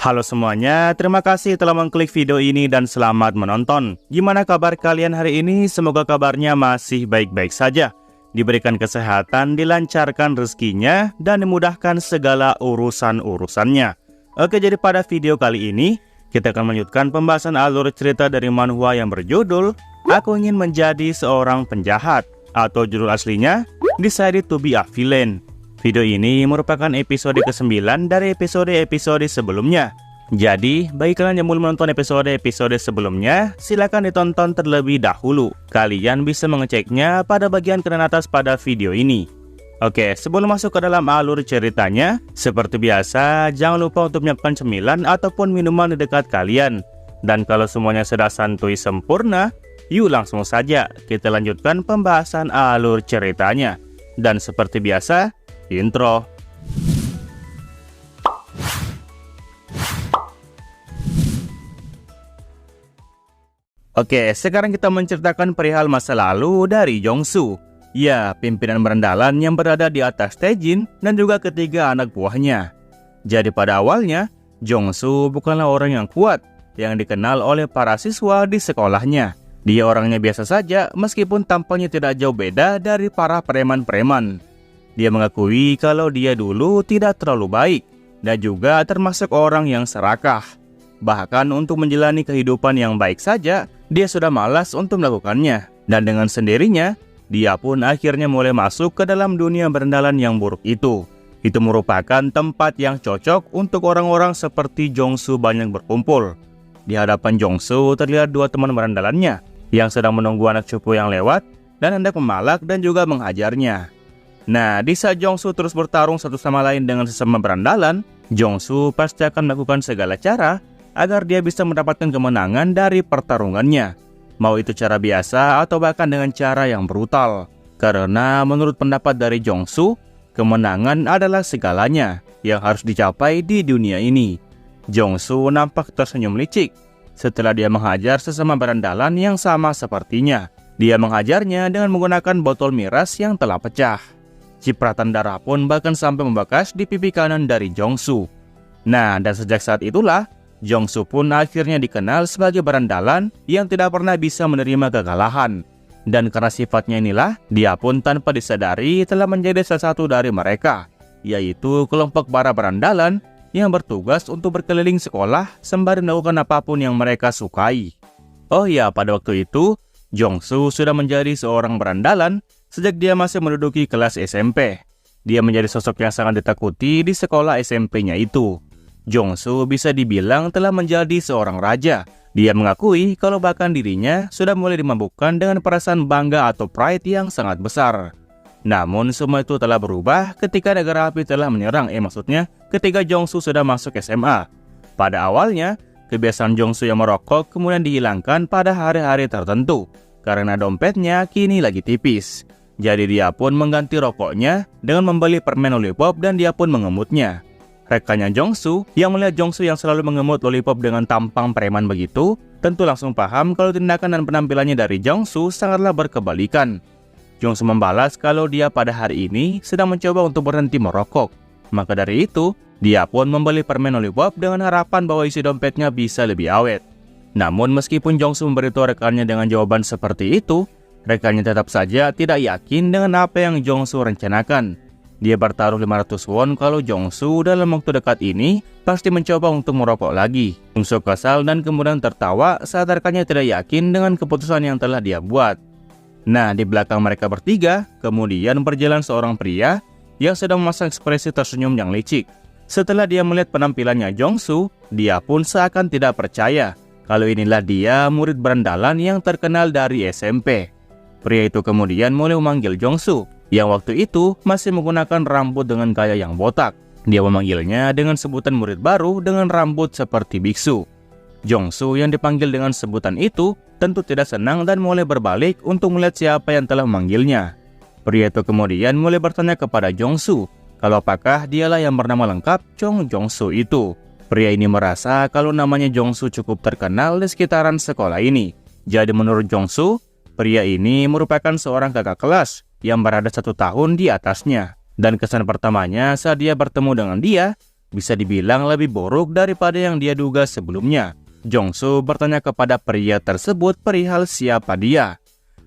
Halo semuanya, terima kasih telah mengklik video ini dan selamat menonton. Gimana kabar kalian hari ini? Semoga kabarnya masih baik-baik saja. Diberikan kesehatan, dilancarkan rezekinya, dan dimudahkan segala urusan-urusannya. Oke, jadi pada video kali ini, kita akan melanjutkan pembahasan alur cerita dari manhwa yang berjudul Aku Ingin Menjadi Seorang Penjahat, atau judul aslinya Decided to Be a Villain. Video ini merupakan episode ke-9 dari episode-episode sebelumnya. Jadi, bagi kalian yang belum menonton episode-episode sebelumnya, silakan ditonton terlebih dahulu. Kalian bisa mengeceknya pada bagian kanan atas pada video ini. Oke, sebelum masuk ke dalam alur ceritanya, seperti biasa, jangan lupa untuk menyiapkan cemilan ataupun minuman di dekat kalian. Dan kalau semuanya sudah santuy sempurna, yuk langsung saja kita lanjutkan pembahasan alur ceritanya. Dan seperti biasa, intro. Oke, sekarang kita menceritakan perihal masa lalu dari Jongsu. Ya, pimpinan berandalan yang berada di atas Taejin dan juga ketiga anak buahnya. Jadi pada awalnya, Jongsu bukanlah orang yang kuat yang dikenal oleh para siswa di sekolahnya. Dia orangnya biasa saja meskipun tampaknya tidak jauh beda dari para preman-preman. Dia mengakui kalau dia dulu tidak terlalu baik dan juga termasuk orang yang serakah. Bahkan untuk menjalani kehidupan yang baik saja, dia sudah malas untuk melakukannya. Dan dengan sendirinya, dia pun akhirnya mulai masuk ke dalam dunia berandalan yang buruk itu. Itu merupakan tempat yang cocok untuk orang-orang seperti Jongsu banyak berkumpul. Di hadapan Jongsu terlihat dua teman berandalannya yang sedang menunggu anak cupu yang lewat dan hendak memalak dan juga menghajarnya. Nah, di saat Jongsu terus bertarung satu sama lain dengan sesama berandalan, Jongsu pasti akan melakukan segala cara agar dia bisa mendapatkan kemenangan dari pertarungannya. Mau itu cara biasa atau bahkan dengan cara yang brutal. Karena menurut pendapat dari Jongsu, kemenangan adalah segalanya yang harus dicapai di dunia ini. Jongsu nampak tersenyum licik setelah dia menghajar sesama berandalan yang sama sepertinya. Dia menghajarnya dengan menggunakan botol miras yang telah pecah. Cipratan darah pun bahkan sampai membekas di pipi kanan dari Jongsu. Nah, dan sejak saat itulah, Jongsu pun akhirnya dikenal sebagai berandalan yang tidak pernah bisa menerima kekalahan. Dan karena sifatnya inilah, dia pun tanpa disadari telah menjadi salah satu dari mereka, yaitu kelompok para berandalan yang bertugas untuk berkeliling sekolah sembari melakukan apapun yang mereka sukai. Oh ya, pada waktu itu, Jongsu sudah menjadi seorang berandalan sejak dia masih menduduki kelas SMP. Dia menjadi sosok yang sangat ditakuti di sekolah SMP-nya itu. Jongsu bisa dibilang telah menjadi seorang raja. Dia mengakui kalau bahkan dirinya sudah mulai dimabukkan dengan perasaan bangga atau pride yang sangat besar. Namun semua itu telah berubah ketika negara api telah menyerang, ketika Jongsu sudah masuk SMA. Pada awalnya, kebiasaan Jongsu yang merokok kemudian dihilangkan pada hari-hari tertentu karena dompetnya kini lagi tipis. Jadi dia pun mengganti rokoknya dengan membeli permen lollipop dan dia pun mengemutnya. Rekannya Jongsu yang melihat Jongsu yang selalu mengemut lollipop dengan tampang preman begitu, tentu langsung paham kalau tindakan dan penampilannya dari Jongsu sangatlah berkebalikan. Jongsu membalas kalau dia pada hari ini sedang mencoba untuk berhenti merokok. Maka dari itu, dia pun membeli permen lollipop dengan harapan bahwa isi dompetnya bisa lebih awet. Namun meskipun Jongsu memberitahu rekannya dengan jawaban seperti itu, rekannya tetap saja tidak yakin dengan apa yang Jongsu rencanakan. Dia bertaruh 500 won kalau Jongsu dalam waktu dekat ini pasti mencoba untuk merokok lagi. Jongsu kesal dan kemudian tertawa saat rekannya tidak yakin dengan keputusan yang telah dia buat. Nah, di belakang mereka bertiga, kemudian berjalan seorang pria yang sedang memasang ekspresi tersenyum yang licik. Setelah dia melihat penampilannya Jongsu, dia pun seakan tidak percaya kalau inilah dia murid berandalan yang terkenal dari SMP. Pria itu kemudian mulai memanggil Jongsu, yang waktu itu masih menggunakan rambut dengan gaya yang botak. Dia memanggilnya dengan sebutan murid baru dengan rambut seperti biksu. Jongsu yang dipanggil dengan sebutan itu tentu tidak senang dan mulai berbalik untuk melihat siapa yang telah memanggilnya. Pria itu kemudian mulai bertanya kepada Jongsu, kalau apakah dialah yang bernama lengkap Chong Jongsu itu. Pria ini merasa kalau namanya Jongsu cukup terkenal di sekitaran sekolah ini. Jadi menurut Jongsu, pria ini merupakan seorang kakak kelas yang berada 1 tahun di atasnya. Dan kesan pertamanya saat dia bertemu dengan dia, bisa dibilang lebih buruk daripada yang dia duga sebelumnya. Jongsu bertanya kepada pria tersebut perihal siapa dia.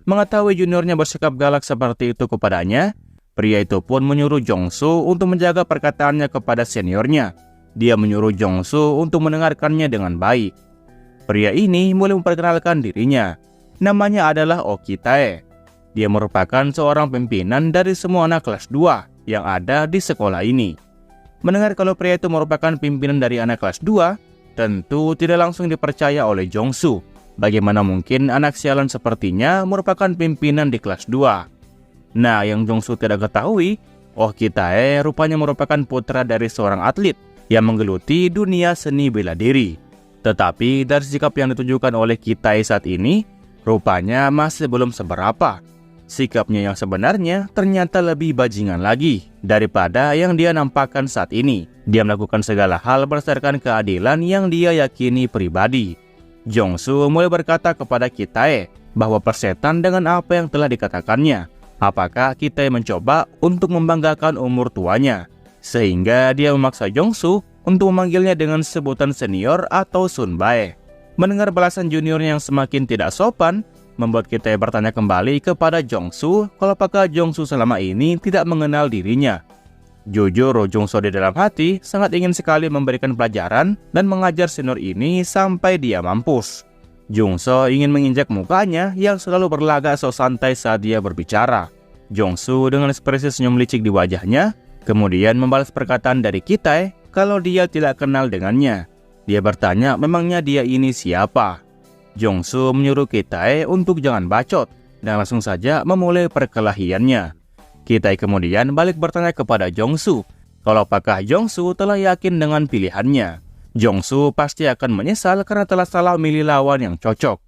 Mengetahui juniornya bersikap galak seperti itu kepadanya, pria itu pun menyuruh Jongsu untuk menjaga perkataannya kepada seniornya. Dia menyuruh Jongsu untuk mendengarkannya dengan baik. Pria ini mulai memperkenalkan dirinya. Namanya adalah Oki Tae. Dia merupakan seorang pimpinan dari semua anak kelas 2 yang ada di sekolah ini. Mendengar kalau pria itu merupakan pimpinan dari anak kelas 2, tentu tidak langsung dipercaya oleh Jongsu. Bagaimana mungkin anak sialan sepertinya merupakan pimpinan di kelas 2? Nah, yang Jongsu tidak ketahui, Oki Tae rupanya merupakan putra dari seorang atlet yang menggeluti dunia seni bela diri. Tetapi dari sikap yang ditunjukkan oleh Ki-tae saat ini, rupanya masih belum seberapa. Sikapnya yang sebenarnya ternyata lebih bajingan lagi daripada yang dia nampakkan saat ini. Dia melakukan segala hal berdasarkan keadilan yang dia yakini pribadi. Jongsu mulai berkata kepada Ki-tae bahwa persetan dengan apa yang telah dikatakannya. Apakah Ki-tae mencoba untuk membanggakan umur tuanya, sehingga dia memaksa Jongsu untuk memanggilnya dengan sebutan senior atau Sunbae. Mendengar balasan juniornya yang semakin tidak sopan, membuat Ki-tae bertanya kembali kepada Jongsu kalau apakah Jongsu selama ini tidak mengenal dirinya. Jujur, Jongsu di dalam hati sangat ingin sekali memberikan pelajaran dan mengajar senior ini sampai dia mampus. Jongsu ingin menginjak mukanya yang selalu berlagak so santai saat dia berbicara. Jongsu dengan ekspresi senyum licik di wajahnya, kemudian membalas perkataan dari Ki-tae kalau dia tidak kenal dengannya. Dia bertanya memangnya dia ini siapa. Jongsu menyuruh Ki-tae untuk jangan bacot dan langsung saja memulai perkelahiannya. Ki-tae kemudian balik bertanya kepada Jongsu kalau apakah Jongsu telah yakin dengan pilihannya. Jongsu pasti akan menyesal karena telah salah memilih lawan yang cocok.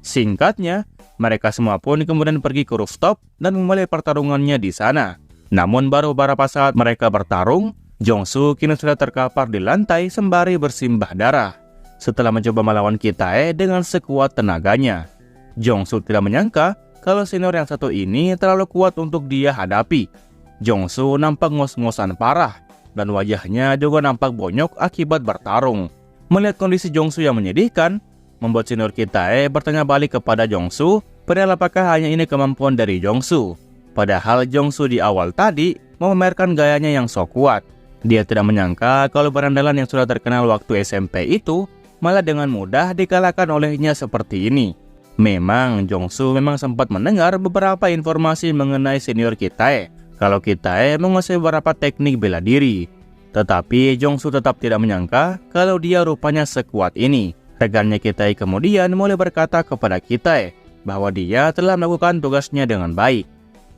Singkatnya, mereka semua pun kemudian pergi ke rooftop dan memulai pertarungannya di sana. Namun baru beberapa saat mereka bertarung, Jongsu kini sudah terkapar di lantai sembari bersimbah darah setelah mencoba melawan Ki-tae dengan sekuat tenaganya. Jongsu tidak menyangka kalau senior yang satu ini terlalu kuat untuk dia hadapi. Jongsu nampak ngos-ngosan parah dan wajahnya juga nampak bonyok akibat bertarung. Melihat kondisi Jongsu yang menyedihkan, membuat senior Ki-tae bertanya balik kepada Jongsu padahal apakah hanya ini kemampuan dari Jongsu. Padahal Jongsu di awal tadi memamerkan gayanya yang sok kuat. Dia tidak menyangka kalau berandalan yang sudah terkenal waktu SMP itu malah dengan mudah dikalahkan olehnya seperti ini. Memang Jongsu memang sempat mendengar beberapa informasi mengenai senior Ki-tae kalau Ki-tae menguasai beberapa teknik bela diri. Tetapi Jongsu tetap tidak menyangka kalau dia rupanya sekuat ini. Rekannya Ki-tae kemudian mulai berkata kepada Ki-tae bahwa dia telah melakukan tugasnya dengan baik.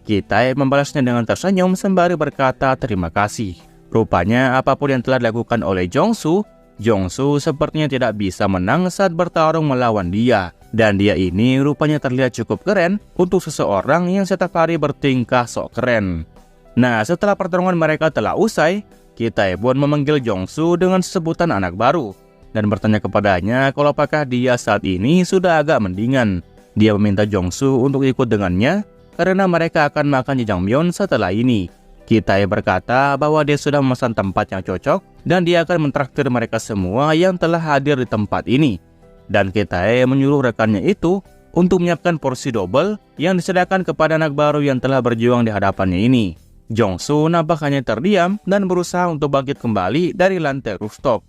Ki-tae membalasnya dengan tersenyum sembari berkata terima kasih. Rupanya apapun yang telah dilakukan oleh Jongsu, Jongsu sepertinya tidak bisa menang saat bertarung melawan dia. Dan dia ini rupanya terlihat cukup keren untuk seseorang yang setiap hari bertingkah sok keren. Nah, setelah pertarungan mereka telah usai, Ki-tae pun memanggil Jongsu dengan sebutan anak baru dan bertanya kepadanya kalau apakah dia saat ini sudah agak mendingan. Dia meminta Jongsu untuk ikut dengannya karena mereka akan makan jjajangmyeon setelah ini. Ki-tae berkata bahwa dia sudah memesan tempat yang cocok dan dia akan mentraktir mereka semua yang telah hadir di tempat ini. Dan Ki-tae menyuruh rekannya itu untuk menyiapkan porsi double yang disediakan kepada anak baru yang telah berjuang di hadapannya ini. Jongsu nampak hanya terdiam dan berusaha untuk bangkit kembali dari lantai rooftop.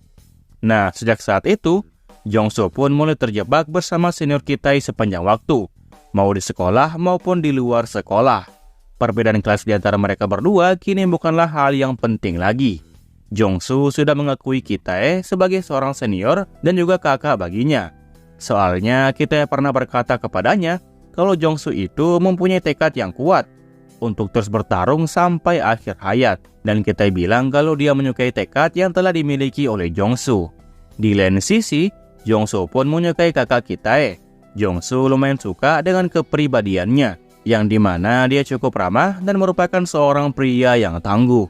Nah, sejak saat itu, Jongsu pun mulai terjebak bersama senior Ki-tae sepanjang waktu, mau di sekolah maupun di luar sekolah. Perbedaan kelas di antara mereka berdua kini bukanlah hal yang penting lagi. Jongsu sudah mengakui Ki-tae sebagai seorang senior dan juga kakak baginya. Soalnya Ki-tae pernah berkata kepadanya kalau Jongsu itu mempunyai tekad yang kuat untuk terus bertarung sampai akhir hayat. Dan Ki-tae bilang kalau dia menyukai tekad yang telah dimiliki oleh Jongsu. Di lain sisi, Jongsu pun menyukai kakak Ki-tae. Jongsu lumayan suka dengan kepribadiannya, yang dimana dia cukup ramah dan merupakan seorang pria yang tangguh.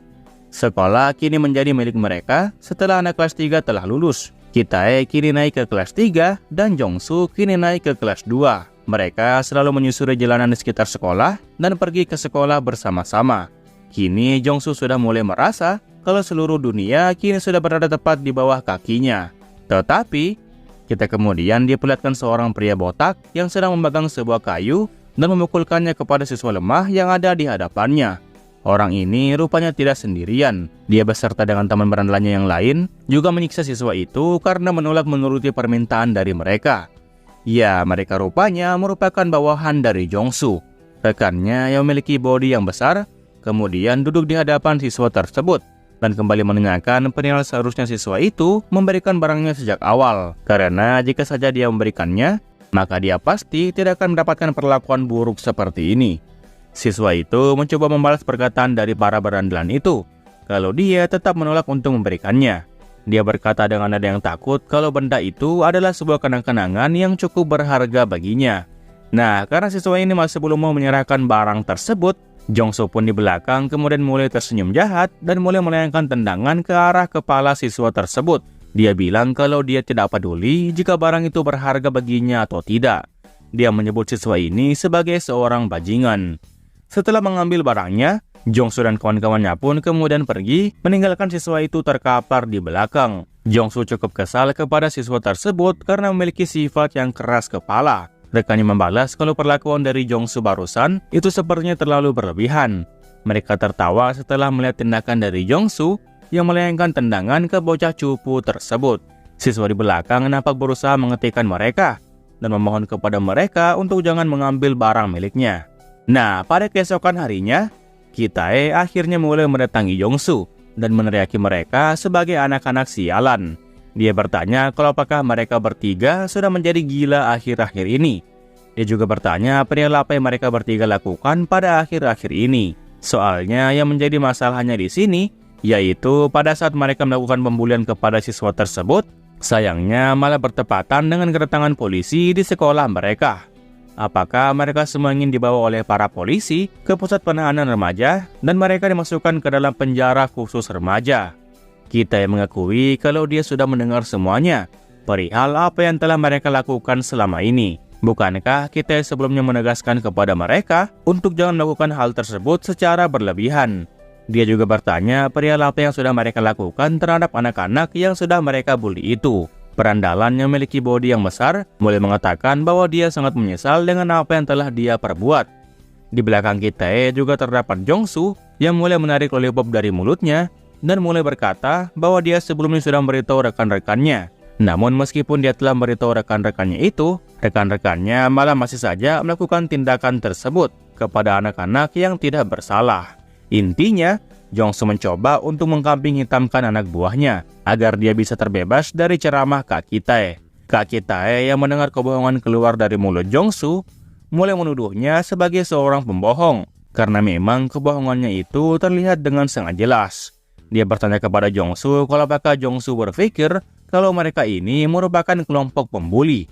Sekolah kini menjadi milik mereka setelah anak kelas 3 telah lulus. Ki-tae kini naik ke kelas 3 dan Jongsu kini naik ke kelas 2. Mereka selalu menyusuri jalanan di sekitar sekolah dan pergi ke sekolah bersama-sama. Kini Jongsu sudah mulai merasa kalau seluruh dunia kini sudah berada tepat di bawah kakinya. Tetapi, kita kemudian diperlihatkan seorang pria botak yang sedang memegang sebuah kayu dan memukulkannya kepada siswa lemah yang ada di hadapannya. Orang ini rupanya tidak sendirian. Dia beserta dengan teman berandalannya yang lain juga menyiksa siswa itu karena menolak menuruti permintaan dari mereka. Ya, mereka rupanya merupakan bawahan dari Jongsu, rekannya yang memiliki bodi yang besar, kemudian duduk di hadapan siswa tersebut dan kembali menanyakan perihal seharusnya siswa itu memberikan barangnya sejak awal. Karena jika saja dia memberikannya, maka dia pasti tidak akan mendapatkan perlakuan buruk seperti ini. Siswa itu mencoba membalas perkataan dari para berandalan itu, kalau dia tetap menolak untuk memberikannya. Dia berkata dengan nada yang takut kalau benda itu adalah sebuah kenang-kenangan yang cukup berharga baginya. Nah, karena siswa ini masih belum mau menyerahkan barang tersebut, Jongsu pun di belakang kemudian mulai tersenyum jahat dan mulai melayangkan tendangan ke arah kepala siswa tersebut. Dia bilang kalau dia tidak peduli jika barang itu berharga baginya atau tidak. Dia menyebut siswa ini sebagai seorang bajingan. Setelah mengambil barangnya, Jongsu dan kawan-kawannya pun kemudian pergi, meninggalkan siswa itu terkapar di belakang. Jongsu cukup kesal kepada siswa tersebut karena memiliki sifat yang keras kepala. Rekannya membalas kalau perlakuan dari Jongsu barusan itu sepertinya terlalu berlebihan. Mereka tertawa setelah melihat tindakan dari Jongsu yang melayangkan tendangan ke bocah cupu tersebut. Siswa di belakang nampak berusaha menghentikan mereka dan memohon kepada mereka untuk jangan mengambil barang miliknya. Nah, pada keesokan harinya, Kitae akhirnya mulai mendatangi Jongsu dan meneriaki mereka sebagai anak-anak sialan. Dia bertanya kalau apakah mereka bertiga sudah menjadi gila akhir-akhir ini. Dia juga bertanya perihal apa yang mereka bertiga lakukan pada akhir-akhir ini. Soalnya yang menjadi masalahnya di sini, yaitu pada saat mereka melakukan pembulian kepada siswa tersebut, sayangnya malah bertepatan dengan kedatangan polisi di sekolah mereka. Apakah mereka semua ingin dibawa oleh para polisi ke pusat penahanan remaja dan mereka dimasukkan ke dalam penjara khusus remaja? Kita yang mengakui kalau dia sudah mendengar semuanya perihal apa yang telah mereka lakukan selama ini. Bukankah kita sebelumnya menegaskan kepada mereka untuk jangan melakukan hal tersebut secara berlebihan? Dia juga bertanya perihal apa yang sudah mereka lakukan terhadap anak-anak yang sudah mereka bully itu. Berandalan yang memiliki bodi yang besar mulai mengatakan bahwa dia sangat menyesal dengan apa yang telah dia perbuat. Di belakang kita juga terdapat Jongsu yang mulai menarik lollipop dari mulutnya dan mulai berkata bahwa dia sebelumnya sudah memberitahu rekan-rekannya. Namun meskipun dia telah memberitahu rekan-rekannya itu, rekan-rekannya malah masih saja melakukan tindakan tersebut kepada anak-anak yang tidak bersalah. Intinya, Jongsu mencoba untuk mengkambing hitamkan anak buahnya agar dia bisa terbebas dari ceramah Kak Kitae. Kak Kitae yang mendengar kebohongan keluar dari mulut Jongsu mulai menuduhnya sebagai seorang pembohong karena memang kebohongannya itu terlihat dengan sangat jelas. Dia bertanya kepada Jongsu kalau apakah Jongsu berpikir kalau mereka ini merupakan kelompok pembuli.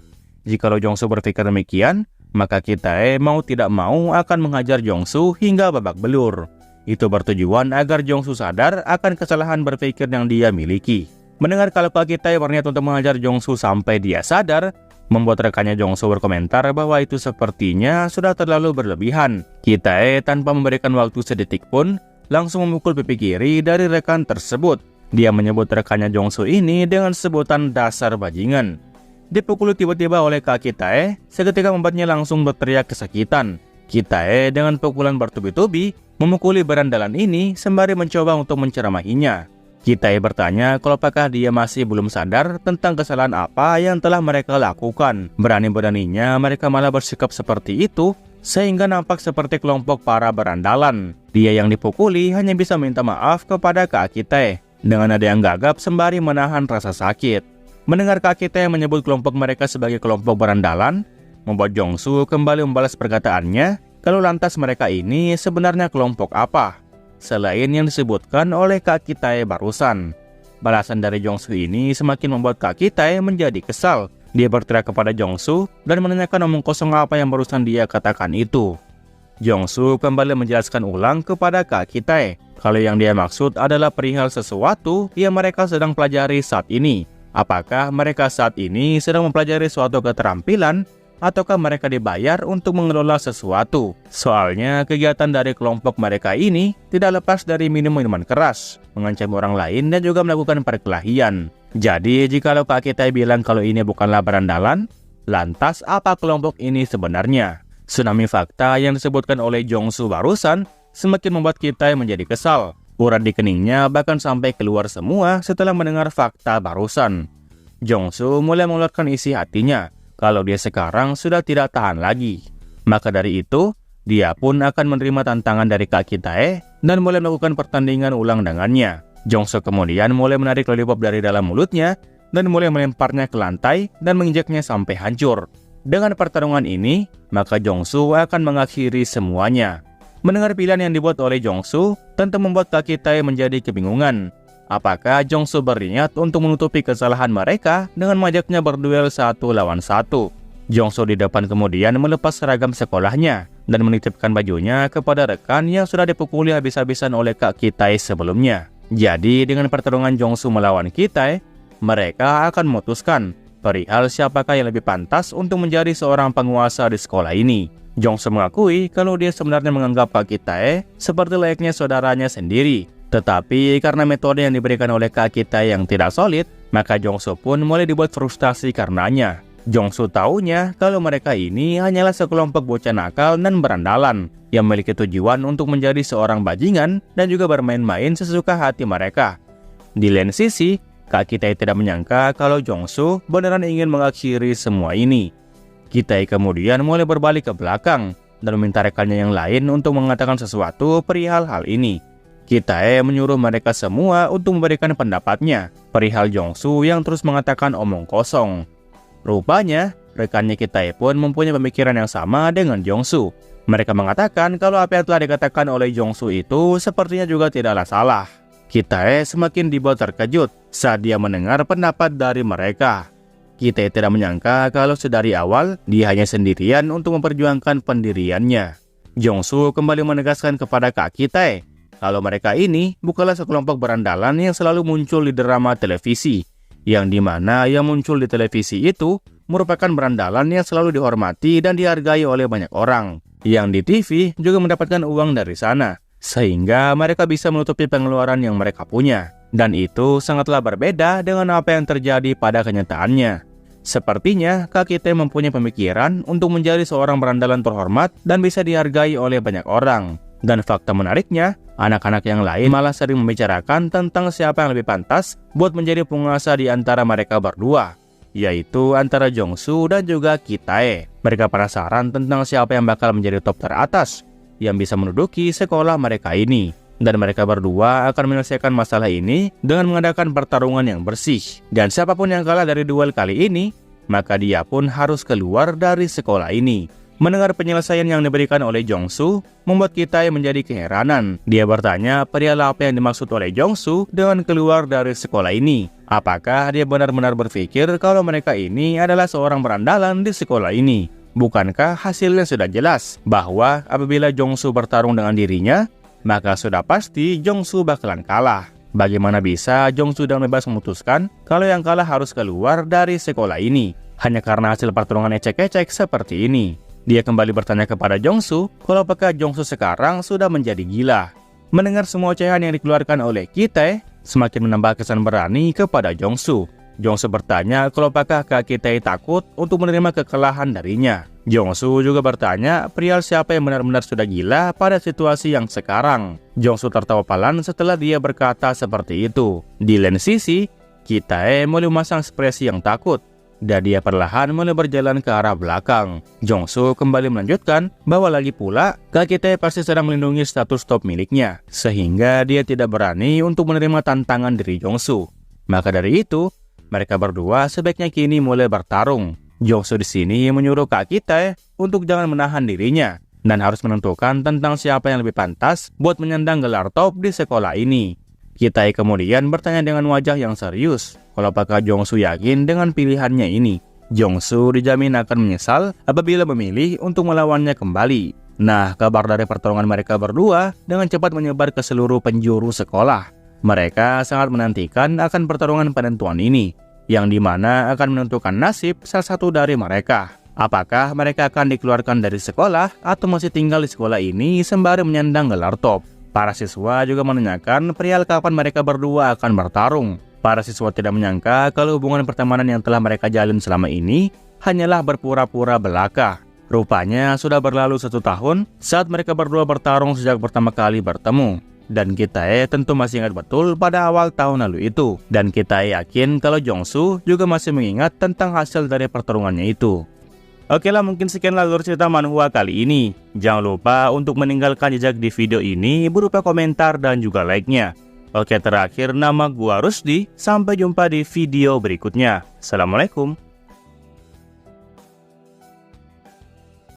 Jikalau Jongsu berpikir demikian, maka Kitae mau tidak mau akan menghajar Jongsu hingga babak belur. Itu bertujuan agar Jongsu sadar akan kesalahan berpikir yang dia miliki. Mendengar kalau Kak Kitae berniat untuk mengajar Jongsu sampai dia sadar, membuat rekannya Jongsu berkomentar bahwa itu sepertinya sudah terlalu berlebihan. Kitae tanpa memberikan waktu sedetik pun, langsung memukul pipi kiri dari rekan tersebut. Dia menyebut rekannya Jongsu ini dengan sebutan dasar bajingan. Dipukul tiba-tiba oleh Kak Kitae, seketika membuatnya langsung berteriak kesakitan. Kitae dengan pukulan bertubi-tubi memukuli berandalan ini sembari mencoba untuk menceramahinya. Kitae bertanya kalau apakah dia masih belum sadar tentang kesalahan apa yang telah mereka lakukan. Berani-beraninya mereka malah bersikap seperti itu sehingga nampak seperti kelompok para berandalan. Dia yang dipukuli hanya bisa minta maaf kepada Kak Kitae dengan nada yang gagap sembari menahan rasa sakit. Mendengar Kak Kitae menyebut kelompok mereka sebagai kelompok berandalan, membuat Jongsu kembali membalas perkataannya kalau lantas mereka ini sebenarnya kelompok apa selain yang disebutkan oleh Kak Kitae barusan. Balasan dari Jongsu ini semakin membuat Kak Kitae menjadi kesal. Dia berteriak kepada Jongsu dan menanyakan omong kosong apa yang barusan dia katakan itu. Jongsu kembali menjelaskan ulang kepada Kak Kitae kalau yang dia maksud adalah perihal sesuatu yang mereka sedang pelajari saat ini. Apakah mereka saat ini sedang mempelajari suatu keterampilan ataukah mereka dibayar untuk mengelola sesuatu. Soalnya kegiatan dari kelompok mereka ini tidak lepas dari minum minuman keras, mengancam orang lain, dan juga melakukan perkelahian. Jadi jikalau Kak Kitai bilang kalau ini bukanlah berandalan, lantas apa kelompok ini sebenarnya? Tsunami fakta yang disebutkan oleh Jongsu barusan semakin membuat Kitai menjadi kesal. Urat di keningnya bahkan sampai keluar semua setelah mendengar fakta barusan. Jongsu mulai mengeluarkan isi hatinya kalau dia sekarang sudah tidak tahan lagi. Maka dari itu, dia pun akan menerima tantangan dari Kak Kitai dan mulai melakukan pertandingan ulang dengannya. Jongsu kemudian mulai menarik lollipop dari dalam mulutnya dan mulai melemparnya ke lantai dan menginjaknya sampai hancur. Dengan pertarungan ini, maka Jongsu akan mengakhiri semuanya. Mendengar pilihan yang dibuat oleh Jongsu tentu membuat Kak Kitai menjadi kebingungan. Apakah Jongsu berniat untuk menutupi kesalahan mereka dengan mengajaknya berduel 1 lawan 1? Jongsu di depan kemudian melepas seragam sekolahnya dan menitipkan bajunya kepada rekan yang sudah dipukuli habis-habisan oleh Kak Kitai sebelumnya. Jadi dengan pertarungan Jongsu melawan Kitai, mereka akan memutuskan perihal siapakah yang lebih pantas untuk menjadi seorang penguasa di sekolah ini. Jongsu mengakui kalau dia sebenarnya menganggap Kak Kitai seperti layaknya saudaranya sendiri. Tetapi karena metode yang diberikan oleh Kak Kitai yang tidak solid, maka Jongsu pun mulai dibuat frustasi karenanya. Jongsu tahunya kalau mereka ini hanyalah sekelompok bocah nakal dan berandalan yang memiliki tujuan untuk menjadi seorang bajingan dan juga bermain-main sesuka hati mereka. Di lain sisi, Kak Kitai tidak menyangka kalau Jongsu beneran ingin mengakhiri semua ini. Kitai kemudian mulai berbalik ke belakang dan meminta rekannya yang lain untuk mengatakan sesuatu perihal hal ini. Kitai menyuruh mereka semua untuk memberikan pendapatnya perihal Jongsu yang terus mengatakan omong kosong. Rupanya, rekannya Kitai pun mempunyai pemikiran yang sama dengan Jongsu. Mereka mengatakan kalau apa yang telah dikatakan oleh Jongsu itu sepertinya juga tidaklah salah. Kitai semakin dibuat terkejut saat dia mendengar pendapat dari mereka. Kitai tidak menyangka kalau sedari awal dia hanya sendirian untuk memperjuangkan pendiriannya. Jongsu kembali menegaskan kepada Kak Kitai kalau mereka ini bukanlah sekelompok berandalan yang selalu muncul di drama televisi, yang dimana yang muncul di televisi itu merupakan berandalan yang selalu dihormati dan dihargai oleh banyak orang, yang di TV juga mendapatkan uang dari sana, sehingga mereka bisa menutupi pengeluaran yang mereka punya. Dan itu sangatlah berbeda dengan apa yang terjadi pada kenyataannya. Sepertinya Kak Kitai mempunyai pemikiran untuk menjadi seorang berandalan terhormat dan bisa dihargai oleh banyak orang. Dan fakta menariknya, anak-anak yang lain malah sering membicarakan tentang siapa yang lebih pantas buat menjadi penguasa di antara mereka berdua, yaitu antara Jongsu dan juga Kitai. Mereka penasaran tentang siapa yang bakal menjadi top teratas yang bisa menduduki sekolah mereka ini. Dan mereka berdua akan menyelesaikan masalah ini dengan mengadakan pertarungan yang bersih. Dan siapapun yang kalah dari duel kali ini, maka dia pun harus keluar dari sekolah ini. Mendengar penyelesaian yang diberikan oleh Jongsu membuat Kitai menjadi keheranan. Dia bertanya perihal apa yang dimaksud oleh Jongsu dengan keluar dari sekolah ini. Apakah dia benar-benar berpikir kalau mereka ini adalah seorang berandalan di sekolah ini? Bukankah hasilnya sudah jelas bahwa apabila Jongsu bertarung dengan dirinya, maka sudah pasti Jongsu bakalan kalah. Bagaimana bisa Jongsu dengan bebas memutuskan kalau yang kalah harus keluar dari sekolah ini hanya karena hasil pertarungan ecek-ecek seperti ini? Dia kembali bertanya kepada Jongsu kalau apakah Jongsu sekarang sudah menjadi gila. Mendengar semua ocehan yang dikeluarkan oleh Kitai semakin menambah kesan berani kepada Jongsu. Jongsu bertanya kalau apakah Kak Kitai takut untuk menerima kekalahan darinya. Jongsu juga bertanya perihal siapa yang benar-benar sudah gila pada situasi yang sekarang. Jongsu tertawa pelan setelah dia berkata seperti itu. Di lain sisi, Kitai mulai memasang ekspresi yang takut dan dia perlahan mulai berjalan ke arah belakang. Jongsu kembali melanjutkan bahwa lagi pula Kak Kitai pasti sedang melindungi status top miliknya, sehingga dia tidak berani untuk menerima tantangan dari Jongsu. Maka dari itu, mereka berdua sebaiknya kini mulai bertarung. Jongsu di sini menyuruh Kak Kitai untuk jangan menahan dirinya dan harus menentukan tentang siapa yang lebih pantas buat menyandang gelar top di sekolah ini. Kitai kemudian bertanya dengan wajah yang serius kalau apakah Jongsu yakin dengan pilihannya ini. Jongsu dijamin akan menyesal apabila memilih untuk melawannya kembali. Nah, kabar dari pertarungan mereka berdua dengan cepat menyebar ke seluruh penjuru sekolah. Mereka sangat menantikan akan pertarungan penentuan ini, yang dimana akan menentukan nasib salah satu dari mereka. Apakah mereka akan dikeluarkan dari sekolah atau masih tinggal di sekolah ini sembari menyandang gelar top? Para siswa juga menanyakan perihal kapan mereka berdua akan bertarung. Para siswa tidak menyangka kalau hubungan pertemanan yang telah mereka jalin selama ini hanyalah berpura-pura belaka. Rupanya sudah berlalu 1 tahun saat mereka berdua bertarung sejak pertama kali bertemu. Dan kita tentu masih ingat betul pada awal tahun lalu itu. Dan kita yakin kalau Jongsu juga masih mengingat tentang hasil dari pertarungannya itu. Oke lah, mungkin sekian alur cerita manhwa kali ini. Jangan lupa untuk meninggalkan jejak di video ini berupa komentar dan juga like-nya. Oke, terakhir nama gua Rusdi. Sampai jumpa di video berikutnya. Assalamualaikum.